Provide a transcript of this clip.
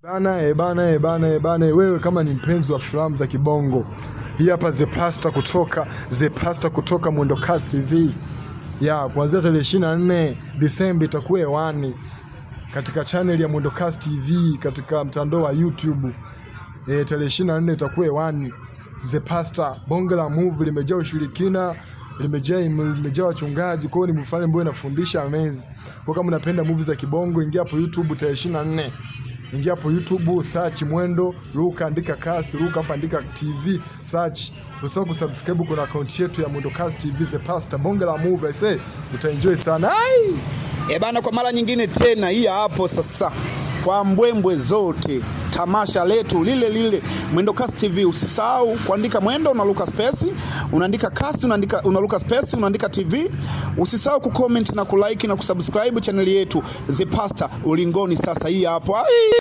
Bana, wewe kama ni mpenzi wa filamu za kibongo, hii hapa The Pastor kutoka Mwendokasi TV. Kuanzia tarehe 24 Disemba itakuwa hewani katika channel ya Mwendokasi TV katika mtandao wa YouTube. Tarehe 24 itakuwa hewani The Pastor. Bonge la movie limejaa ushirikina, limejaa wachungaji, kwa hiyo ni mfano ambao inafundisha amazing. Kwa kama unapenda movie za kibongo, ingia hapo YouTube tarehe 24. Ingia hapo YouTube, search Mwendo, Luka andika Cast, Luka andika TV, search. Usisahau kusubscribe kuna account yetu ya Mwendokasi TV The Pastor. Bonge la movie, I say utaenjoy sana. Bana, kwa mara nyingine tena hii hapo sasa. Kwa mbwembwe zote, tamasha letu lile Mwendokasi TV. Usisahau kuandika Mwendo, unaluka space, unaandika Cast, unaluka space, unaandika TV. Usisahau kucomment na kulike na kusubscribe channel yetu The Pastor ulingoni. Sasa hii hapo.